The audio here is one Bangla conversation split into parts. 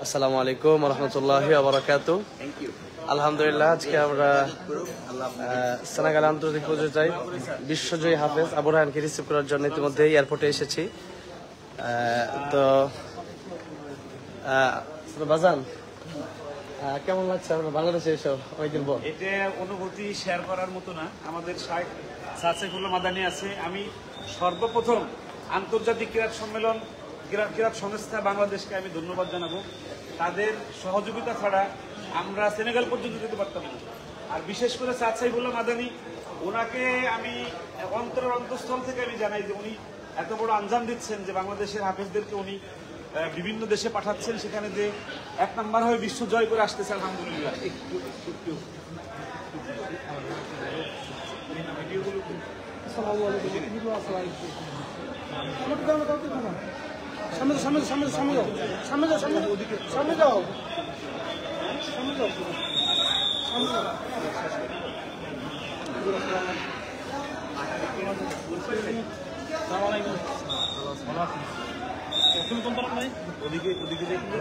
আসসালামু আলাইকুম রহমতুল্লাহি ওয়া বারাকাতুহু। আলহামদুলিল্লাহ, আজকে আমরা সেনেগাল আন্তর্জাতিক পর্যায়ে বিশ্বজয়ী হাফেজ আবু রায়হানকে রিসিভ করার জন্য ইতিমধ্যে এয়ারপোর্টে এসেছি। তো বাজান, কেমন লাগছে আমরা বাংলাদেশে এসে অনেকদিন পর? এটা অনুভূতি শেয়ার করার মতো না। আমাদের শাইখ স্যার সাইফুল্লাহ মাদানী আছে। আমি সর্বপ্রথম আন্তর্জাতিক ক্রীড়া সম্মেলন ক্রীড়া সংস্থা বাংলাদেশকে আমি ধন্যবাদ জানাবো। তাদের সহযোগিতা ছাড়া আমরা সেনেগাল পর্যন্ত যেতে পারতাম না। আর বিশেষ করে স্যার সাইফুল্লাহ মাদানী, ওনাকে আমি অন্তরের অন্তঃস্থল থেকে আমি জানাই যে উনি এত বড় আঞ্জাম দিচ্ছেন যে বাংলাদেশের হাফেজদেরকে উনি বিভিন্ন দেশে পাঠাচ্ছেন, সেখানে যে 1 নাম্বার হয়ে বিশ্ব জয় করে আসতেছে। আলহামদুলিল্লাহ। ওদিকে দেখুন।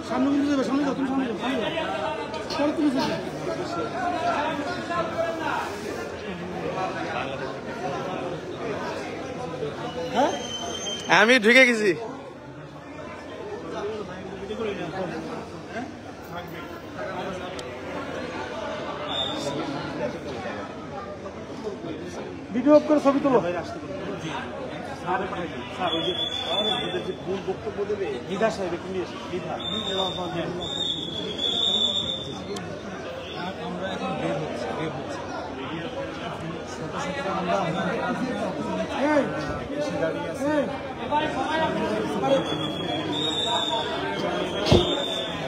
সামনে কিন্তু দেবে, সামনে যাও, তুমি সামনে যাও, সামনে যাও, পরে তুমি যাবে। হ্যাঁ, আমি ঢুকে গেছি। ভিডিও অফ করে ছবি তোলো। স্যার ওই যে ওদের যে ভুল বক্তব্য দেবে, বিধা সাহেব একটু নিয়ে এসে বিধা। আমরা এখন বের হচ্ছে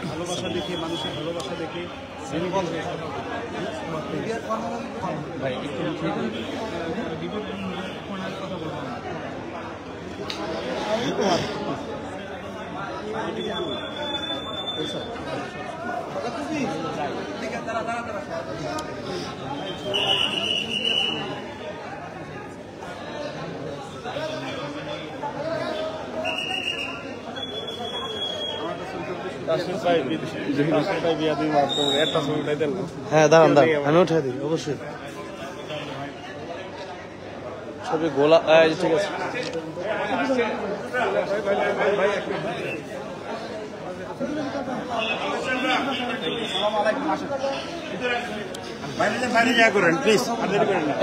ভালোবাসা দেখে, মানুষের ভালোবাসা দেখে ভাই কথা বলবো না। হ্যাঁ, দাঁড়ান, আমি উঠে দিই অবশ্যই ছবি গোলা। ঠিক আছে,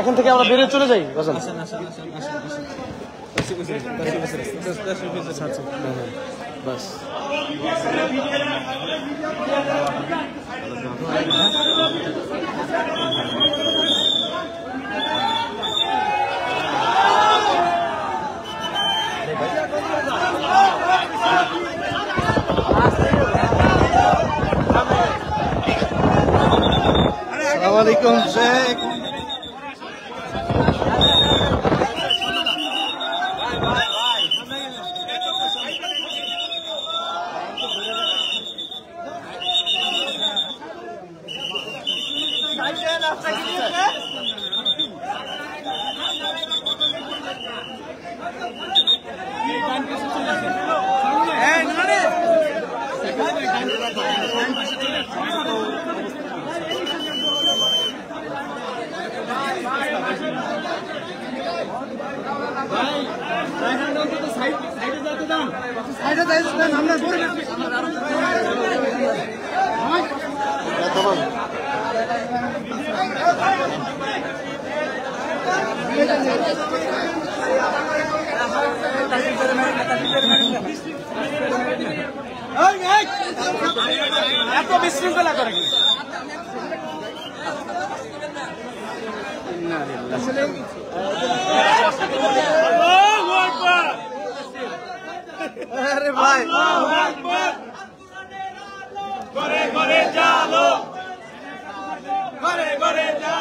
এখন থেকে আমরা বেরিয়ে চলে যাই। বাস আসসালামু আলাইকুম শেখ। এত বিশৃঙ্খলা করে আরে ভাই, ঘরে ঘরে জালো, ঘরে ঘরে জালো।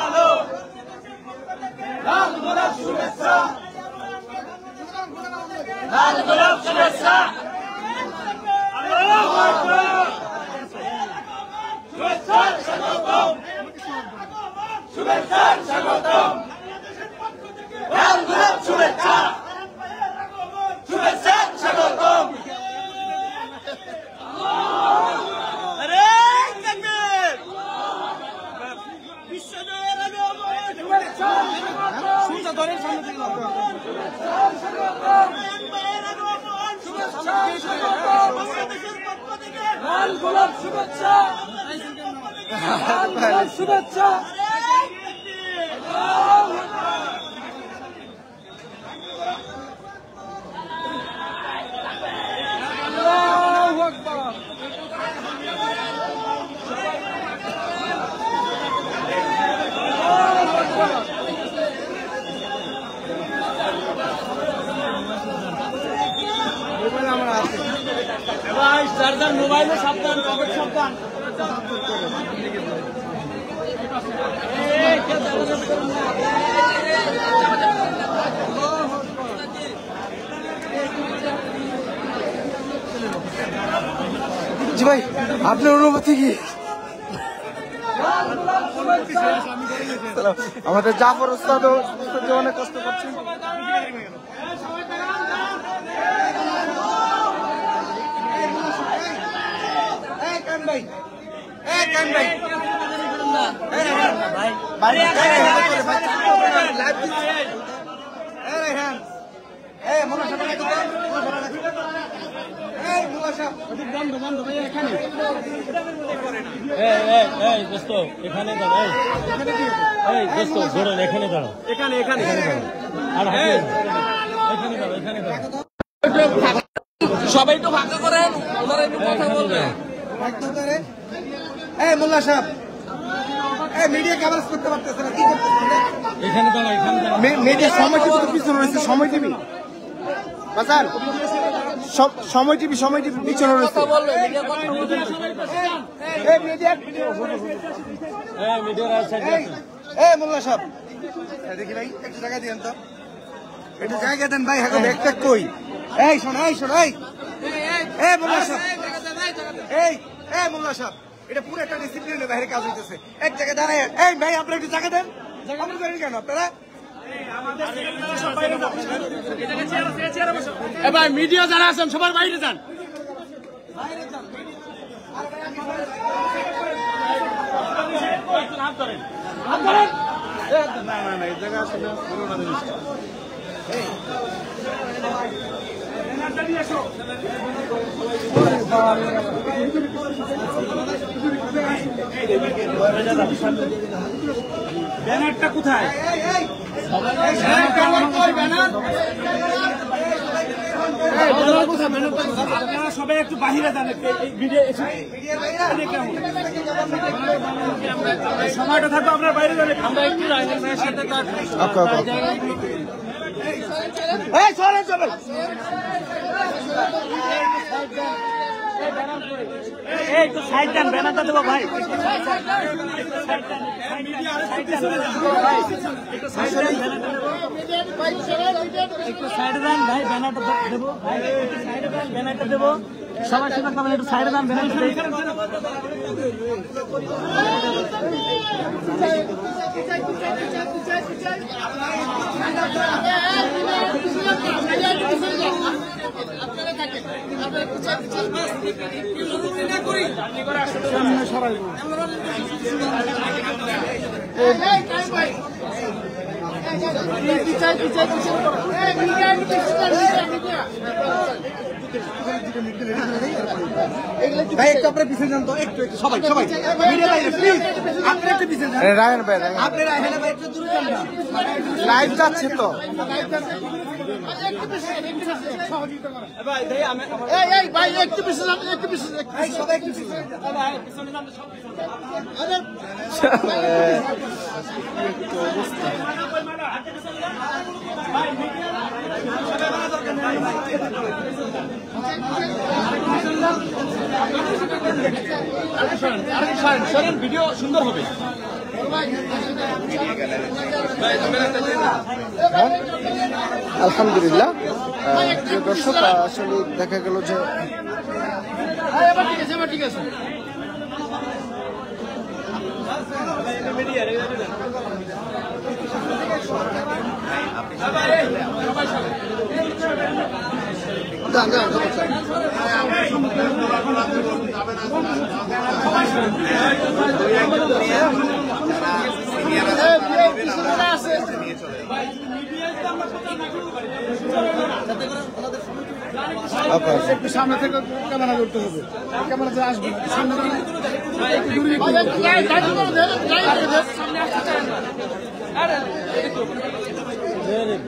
শুভেচ্ছা লাল গোলাপ শুভেচ্ছা আল্লাহু আকবার শুভেচ্ছা স্বাগতম শুভেচ্ছা স্বাগতম লাল গোলাপ শুভেচ্ছা শুভেচ্ছা স্বাগতম আরে তাকবীর বিশ্বজয়ের আগমন শুভেচ্ছা শুনতে ধরে সামনে থেকে শুভেচ্ছা স্বাগতম শুভেচ্ছা স্বাগতম বাংলাদেশের পক্ষ থেকে লাল গোলাপ শুভেচ্ছা লাল গোলাপ শুভেচ্ছা আল্লাহু আকবার ভাই চার্জার মোবাইলে সাবধান পকেট সাবধান জি ভাই আপনার অনুভূতি কি আমাদের জাফর ওস্তাদ অনেক কষ্ট করছেন এখানে দাঁড়াও এখানে সবাই তো ভাগ করেন ওনারা একটু কথা বলবেন মোল্লা সাহেব মিডিয়া কভারেজ করতে পারতেছে না কি করতেছে এখানে দাঁড়াও মিডিয়া সময় টিভি তো পিছনে রয়েছে সময় টিভি বাজার সময় টিভি পিছনে রয়েছে মোল্লা সাহেব দেখি ভাই একটু জায়গা দিয়েন তো একটু জায়গা দেন ভাই এখন একটা কই এই শোন মোল্লা সাহেব মোল্লা সাহেব এটা পুরো একটা ডিসিপ্লিনের বাইরে কাজ হইতেছে এক জায়গায় দাঁড়ায় এই ভাই আপনারা একটু জায়গা দেন আমরা করেন কেন আপনারা ভাই মিডিয়া যারা আছেন সবার বাইরে যান না এই জায়গা আসলে করোনা জিনিসটা ব্যানারটা কোথায় সবাই একটু বাহিরে যান সময়টা থাকবে আপনার বাইরে যাবে আমরা একটু একটু সাইড দেন ব্যানারটা দেবো ভাই একটু সাইডে দেন ভাই ব্যানারটা দেবো ভাই একটু সাইডে দেন ব্যানারটা দেবো সবার সাথে পাবেন একটু সাইডে দেন ব্যানারটা সবাই ভাই একটু আপনার পিছনে যান তো একটু সবাই মিডিয়া বাইরে প্লিজ আপনি একটু পিছনে যান রায়ন ভাই আপনি রায়হানা ভাই একটু দূরে যান না লাইভ যাচ্ছে তো ভাই একটু পিছনে যান একটু পিছনে সবাই একটু পিছনে যান ভিডিও সুন্দর হবে আলহামদুলিল্লাহ প্রিয় দর্শক, আসলে দেখা গেল যে একটু সামনে থেকে ক্যামেরা করতে হবে, ক্যামেরাতে আসবে সামনে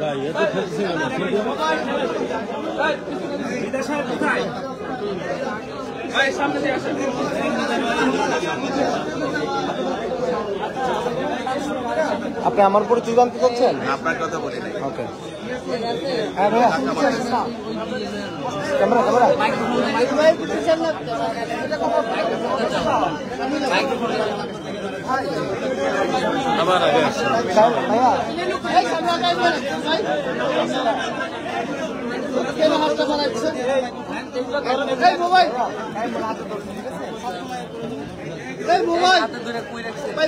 ভাই এত খেলছে আপনি আমার পরিচয় জানতে চাচ্ছেন? আপনার কথা বলি নাই। ওকে, হ্যাঁ ভাইয়া, ক্যামেরা ক্যামেরা আমার আগে আসছে ভাইয়া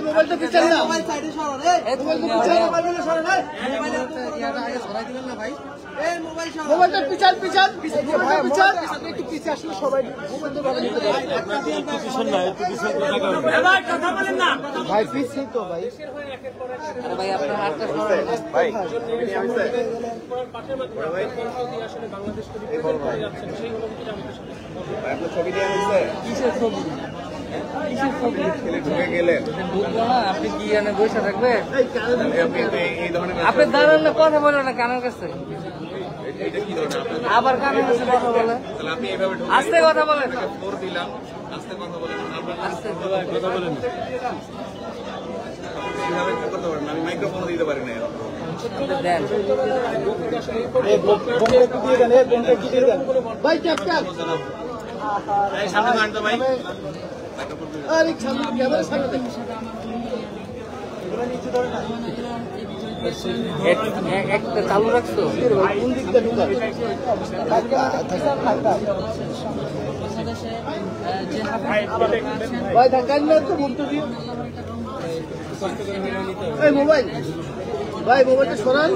মোবাইলটা পিছান না, মোবাইলটা পিছান পিছান পিছান, একটু পিছিয়ে আসলে সবাই ভাই পিছিয়ে তো ভাই ভাই আপনার হাতটা ছবি দিয়ে দিচ্ছে কিসের ছবি? ঢুকে গেলেন বুঝবো না, আপনি কি এনে বসে থাকবেন? আপনি এই ধরনের আপনি দাঁড়ান না, কথা বলেন না কানের কাছে, এটা কি ধরনের আবার কানের কাছে কথা বলে, তাহলে আপনি এইভাবে আস্তে কথা বলেন, ফোর দিলাম আস্তে কথা বলেন আস্তে কথা বলেন কিভাবে কি করতে পারেন? আমি মাইক্রোফোন দিতে পারি না দেন। ভাই ক্যাপ্টেন সামনে গান তো ভাই আরে সামনে ক্যামেরা সামনে দেখি একটা চালু রাখছো? কোন দিকটা ঢুকাবে ভাই ঢাকান না তো মুক্ত দিও। এই মোবাইল ভাই, মোবাইলটা সরান।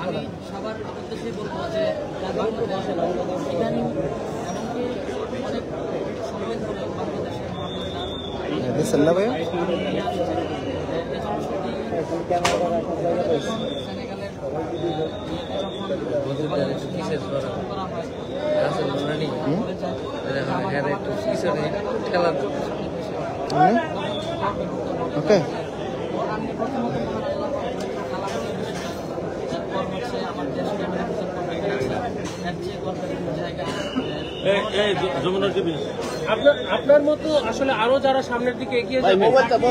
আমি সবার উদ্দেশ্যে বলবো যে ইদানিং এমনকি অনেক সময় ধরে বাংলাদেশের না ভাই ওকে আপনার মতো আসলে আরো যারা সামনের দিকে এগিয়ে যাবে,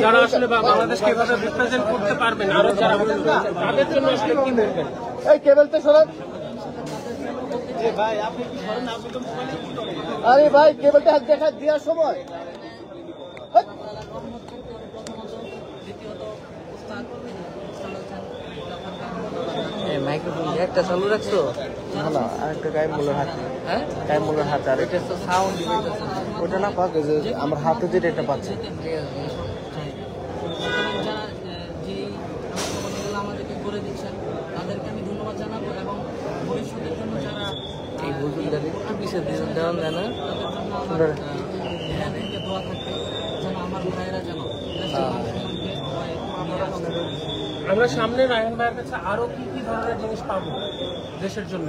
যারা আসলে বাংলাদেশকে এভাবে রিপ্রেজেন্ট করতে পারবেন, আরো যারা তাদের জন্য আসলে কি বলবেন? এই কেবলটা সরান। আরে ভাই কেবলটা হাত দেখা দেওয়ার সময় মাইক্রোফোন একটা চালু রাখছো? না আরেকটা গায়ে মূলের হাত, হ্যাঁ গায়ে মূলের হাত, আর এটা তো সাউন্ড ওটা না পাক, যে আমার হাতে যেটা এটা পাচ্ছে। আমাদেরকে করে দিচ্ছেন তাদেরকে আমি ধন্যবাদ জানাবো, এবং ভবিষ্যতের জন্য যারা এই বুঝুনদের একটু পিছিয়ে দেওয়ান দেয় না তাদের জন্য আমার থেকে দোয়া থাকবে, যেন আমার ভাইয়েরা যেন আমরা সামনে রায়হান ভাইয়ের কাছে আরো কি কি ধরনের জিনিস পাবো দেশের জন্য?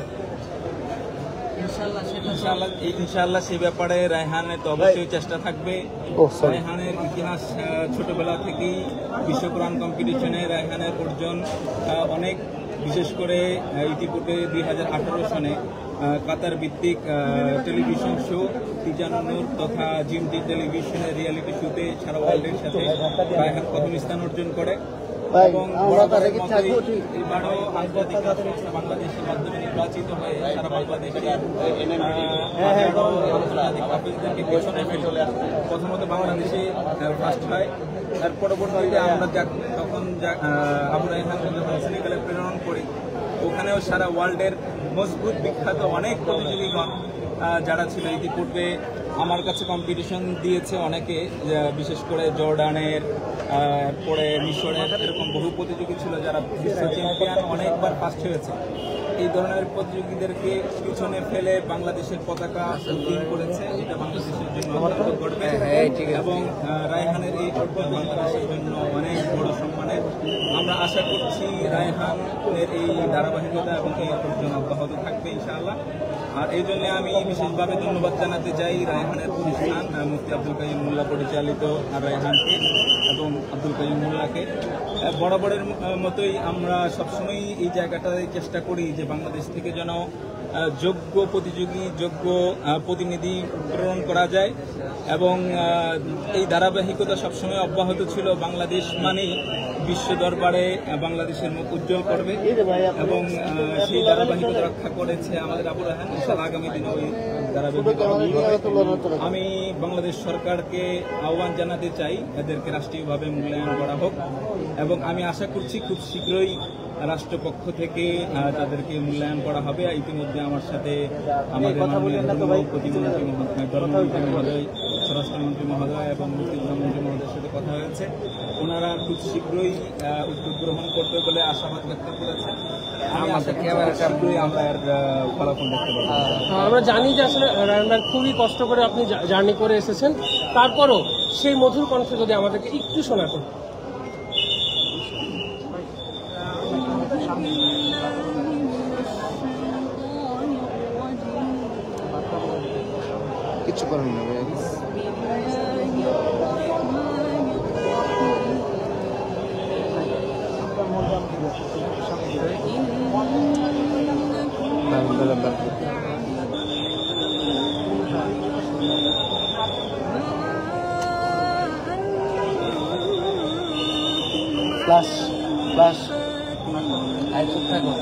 ইনশাআল্লাহ সেই ব্যাপারে রায়হানের তো অবশ্যই চেষ্টা থাকবে। রায়হানের ইতিহাস ছোটবেলা থেকেই বিশ্ব কোরআন কম্পিটিশনে রায়হানের অর্জন অনেক, বিশেষ করে ইতিপূর্বে 2018 সনে কাতার ভিত্তিক টেলিভিশন শো তিজানুর তথা জিমটি টেলিভিশনের রিয়েলিটি শোতে সারা ওয়ার্ল্ডের সাথে রায়হান প্রথম স্থান অর্জন করে। এবং বরাবরের মতোই এবারও আন্তর্জাতিক ক্রীড়া সংস্থা বাংলাদেশের মাধ্যমে নির্বাচিত হয়ে সারা বাংলাদেশে আন্তর্জাতিক হাফেজদেরকে পেছনে ফেলে প্রথমত বাংলাদেশে ফার্স্ট হয়। তার পরবর্তীতে আমরা তখন আবু রায়হানকে যখন সেনেগালে প্রেরণ করি, ওখানেও সারা ওয়ার্ল্ডের মজবুত বিখ্যাত অনেক প্রতিযোগীগণ যারা ছিল ইতিপূর্বে আমার কাছে কম্পিটিশন দিয়েছে অনেকে, বিশেষ করে জর্ডানের, পরে মিশরের, এরকম বহু প্রতিযোগী ছিল যারা বিশ্ব চ্যাম্পিয়ন অনেকবার ফার্স্ট হয়েছে। এই ধরনের প্রতিযোগীদেরকে পিছনে ফেলে বাংলাদেশের পতাকা উড্ডীন করেছে, এটা বাংলাদেশের জন্য অত্যন্ত গর্বের এবং রায়হানের এই অর্জন বাংলাদেশের জন্য অনেক বড় সম্মানের। আমরা আশা করছি রায়হানের এই ধারাবাহিকতা এবং এই অর্জন অব্যাহত থাকবে ইনশাআল্লাহ। আর এই জন্য আমি বিশেষভাবে ধন্যবাদ জানাতে চাই রায়হানের প্রতিষ্ঠান মুফতি আব্দুল কাইয়ুম মোল্লা পরিচালিত রায়হানকে এবং আব্দুল কাইয়ুম মোল্লাকে। বরাবরের মতোই আমরা সবসময় এই জায়গাটায় চেষ্টা করি যে বাংলাদেশ থেকে যেন যোগ্য প্রতিযোগী, যোগ্য প্রতিনিধি প্রেরণ করা যায় এবং এই ধারাবাহিকতা সবসময় অব্যাহত ছিল। বাংলাদেশ মানেই বিশ্ব দরবারে বাংলাদেশের মুখ উজ্জ্বল করবে এবং সেই ধারাবাহিকতা রক্ষা করেছে আমাদের আবু রায়হান। ইনশাআল্লাহ আগামী দিনে ওই ধারাবাহিকতা। আমি বাংলাদেশ সরকারকে আহ্বান জানাতে চাই এদেরকে রাষ্ট্রীয়ভাবে মূল্যায়ন করা হোক এবং আমি আশা করছি খুব শীঘ্রই রাষ্ট্রপক্ষ থেকে তাদেরকে মূল্যায়ন করা হবে। ইতিমধ্যে আমার সাথে আমাদের ধর্মমন্ত্রী মহোদয়, স্বরাষ্ট্রমন্ত্রী মহোদয় এবং মুক্তিযুদ্ধমন্ত্রী মহোদয়ের সাথে কথা হয়েছে। ওনারা খুব শীঘ্রই উদ্যোগ গ্রহণ করবে বলে আশাবাদ ব্যক্ত করেছেন। আমি আশা করি শীঘ্রই আমরা এর ফলাফল দেখতে পাবো। আমরা জানি যে আসলে রায়হান ভাই খুবই কষ্ট করে আপনি জার্নি করে এসেছেন, তারপরও সেই মধুর কণ্ঠ যদি আমাদেরকে একটু শোনাতেন। কিছু করেন না ফ্লাশ ফ্লাশ আইসুক থাকো।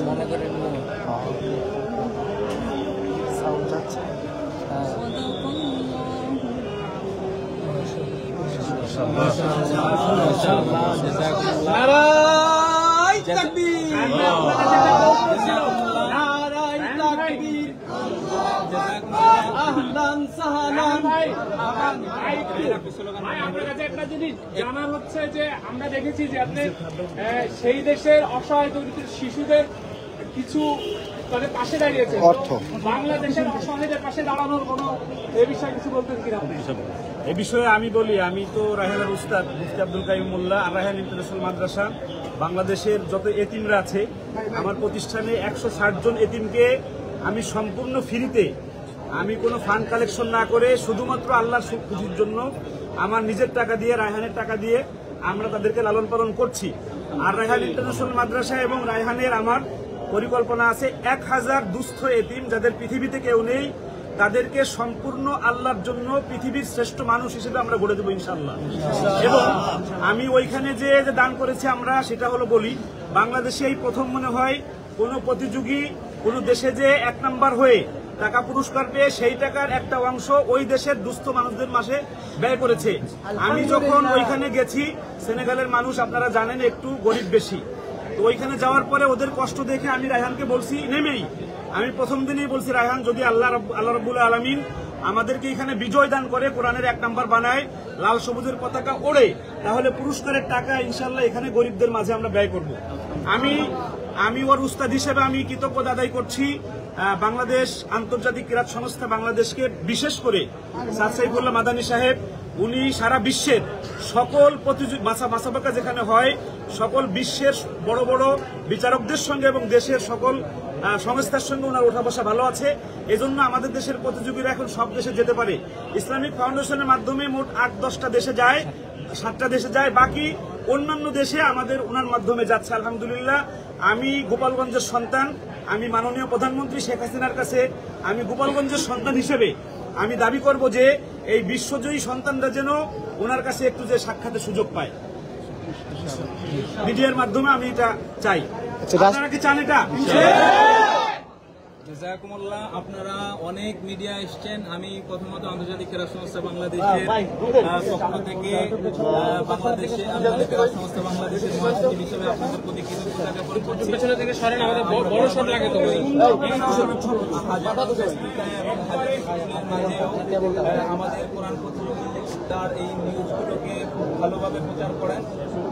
মনে করে সাউন্ড যাচ্ছে। নারায় তাকবীর, নারায় তাকবীর, আহলান সাহলান। আপনার কাছে একটা জিনিস জানার হচ্ছে যে আমরা দেখেছি যে আপনি সেই দেশের অসহায় দরিদ্র শিশুদের কিছু তাদের পাশে দাঁড়িয়েছে, অর্থ বাংলাদেশের অসহায়দের পাশে দাঁড়ানোর কোনো এই বিষয়ে কিছু বলতেন কিনা আপনি? এ বিষয়ে আমি বলি, আমি তো রায়হানের উস্তাদ মুফতি আব্দুল কাইয়ুম মোল্লা আর রায়হান ইন্টারন্যাশনাল মাদ্রাসা বাংলাদেশের যত এতিমরা আছে আমার প্রতিষ্ঠানে 160 জন এতিমকে আমি সম্পূর্ণ ফ্রিতে, আমি কোনো ফান্ড কালেকশন না করে শুধুমাত্র আল্লাহর খুশির জন্য আমার নিজের টাকা দিয়ে, রায়হানের টাকা দিয়ে আমরা তাদেরকে লালন পালন করছি। আর রায়হান ইন্টারন্যাশনাল মাদ্রাসা এবং রায়হানের আমার পরিকল্পনা আছে 1000 দুস্থ এতিম যাদের পৃথিবীতে কেউ নেই, তাদেরকে সম্পূর্ণ আল্লাহর জন্য পৃথিবীর শ্রেষ্ঠ মানুষ হিসেবে আমরা গড়ে দেবো ইনশাআল্লাহ। এবং আমি ওইখানে যে দান করেছি আমরা সেটা হলো বলি, বাংলাদেশে এই প্রথম মনে হয় কোনো প্রতিযোগী কোনো দেশে যে 1 নাম্বার হয়ে টাকা পুরস্কার পেয়ে সেই টাকার একটা অংশ ওই দেশের দুস্থ মানুষদের মাঝে ব্যয় করেছে। আমি যখন ওইখানে গেছি, সেনেগালের মানুষ আপনারা জানেন একটু গরিব বেশি, তো ওইখানে যাওয়ার পরে ওদের কষ্ট দেখে আমি রায়হানকে বলছি নেমেই, আমি প্রথম দিনেই বলছি রায়হান যদি আল্লাহ রাব্বুল আলামিন আমাদেরকে এখানে বিজয় দান করে, কোরআনের 1 নাম্বার বানায়, লাল সবুজের পতাকা ওড়ে, তাহলে পুরস্কারের টাকা ইনশাআল্লাহ এখানে গরিবদের মাঝে আমরা ব্যয় করব। আমি ওর উস্তাদ হিসেবে আমি কৃতজ্ঞতা আদায় করছি বাংলাদেশ আন্তর্জাতিক ক্রীড়া সংস্থা বাংলাদেশকে, বিশেষ করে স্যার সাইফুল্লাহ মাদানী সাহেব। উনি সারা বিশ্বের সকল মাসাবাকা যেখানে হয় সকল বিশ্বের বড় বড় বিচারকদের সঙ্গে এবং দেশের সকল সংস্থার সঙ্গে ওনার ওঠা বসা ভালো আছে। এজন্য আমাদের দেশের প্রতিযোগীরা এখন সব দেশে যেতে পারে। ইসলামিক ফাউন্ডেশনের মাধ্যমে মোট 8-10টা দেশে যায়, 7টা দেশে যায়, বাকি অন্যান্য দেশে আমাদের ওনার মাধ্যমে যাচ্ছে। আলহামদুলিল্লাহ, আমি গোপালগঞ্জের সন্তান, আমি মাননীয় প্রধানমন্ত্রী শেখ হাসিনার কাছে আমি গোপালগঞ্জের সন্তান হিসেবে আমি দাবি করব যে এই বিশ্বজয়ী সন্তানরা যেন ওনার কাছে একটু যে সাক্ষাতের সুযোগ পায়, মিডিয়ার মাধ্যমে আমি এটা চাই। আপনারা কি চান এটা? জাযাকুমুল্লাহ। আপনারা অনেক মিডিয়া এসছেন। আমি প্রথমত আন্তর্জাতিক ক্রীড়া সংস্থা বাংলাদেশের পক্ষ থেকে বাংলাদেশে আন্তর্জাতিক ক্রীড়া সংস্থা বাংলাদেশের মহাসচিব হিসেবে আপনাদের প্রতি কৃতজ্ঞতা জ্ঞাপন করছি। পেছনে থেকে সরেন, আমাদের বড় শট লাগে তো। আমাদের কোরআন তার এই নিউজগুলোকে ভালোভাবে প্রচার করেন।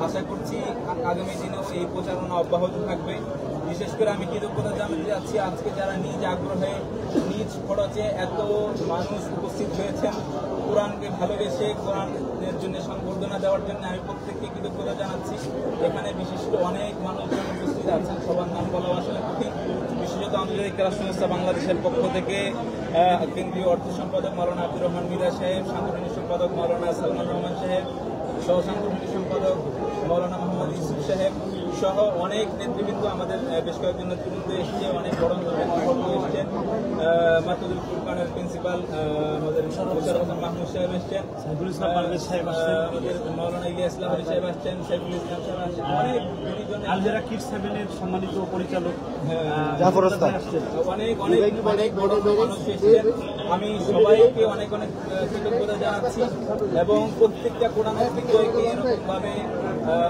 আশা করছি আগামী দিনেও এই প্রচারণা অব্যাহত থাকবে। বিশেষ করে আমি কৃতজ্ঞতা জানাতে যাচ্ছি আজকে যারা নিজ আগ্রহে নিজ খরচে এত মানুষ উপস্থিত হয়েছেন কোরআনকে ভালোবেসে কোরআনের জন্য সংবর্ধনা দেওয়ার জন্য আমি প্রত্যেককে কৃতজ্ঞতা জানাচ্ছি। এখানে বিশিষ্ট অনেক মানুষজন উপস্থিত আছেন, সবার নাম বলা আসলে কঠিন। বিশেষত আন্তর্জাতিক ক্রীড়া সংস্থা বাংলাদেশের পক্ষ থেকে কেন্দ্রীয় অর্থ সম্পাদক মাওলানা আব্দুর রহমান মিরা সাহেব, সাংগঠনিক সম্পাদক মাওলানা সালমান রহমান সাহেব, সহ সাংগঠনিক সম্পাদক মাওলানা মোহাম্মদ ইউসুফ সাহেব সহ অনেক নেতৃবৃন্দ আমাদের বেশ কয়েকজন নেতৃবৃন্দ এসছে, অনেক বড় নেতৃবৃন্দ এসছেন। মার্কাজুল ফুরকানের প্রিন্সিপাল আমাদের মোশাররফ হোসেন মাহমুদ সাহেব এসছেন, আমাদের মাওলানা ইলিয়াস লাহোরী সাহেব আসছেন, সাইফুল ইসলাম সাহেব আসছেন, অনেক আলজেরা কিডস সেভেনের সম্মানিত পরিচালক জাফর ওস্তাদ, অনেক অনেক অনেক বড় মানুষ এসেছেন। আমি সবাইকে অনেক অনেক কৃতজ্ঞতা জানাচ্ছি এবং প্রত্যেকটা কোরআনের বিজয়কে এরকমভাবে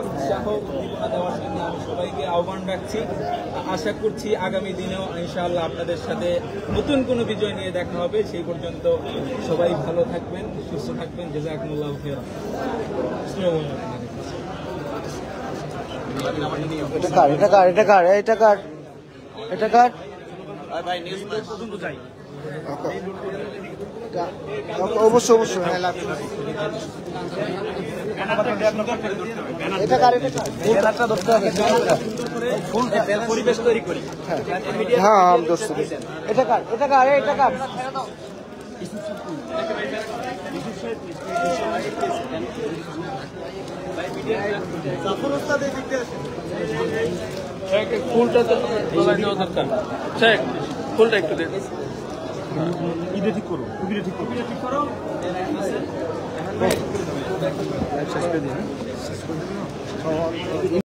উৎসাহ উদ্দীপনা দেওয়ার জন্য আমি সবাইকে আহ্বান রাখছি। আশা করছি আগামী দিনেও ইনশাআল্লাহ আপনাদের সাথে নতুন কোনো বিজয় নিয়ে দেখা হবে। সেই পর্যন্ত সবাই ভালো থাকবেন, সুস্থ থাকবেন। জাযাকুমুল্লাহু খাইরান। এটা কার অবশ্যই হ্যাঁ, পরিবেশ তৈরি করি। হ্যাঁ এটা কার ফুলটা তো দেওয়া দরকার। চেক ফুলটা একটু দেন। ইডে ঠিক করো, ঠিক করো।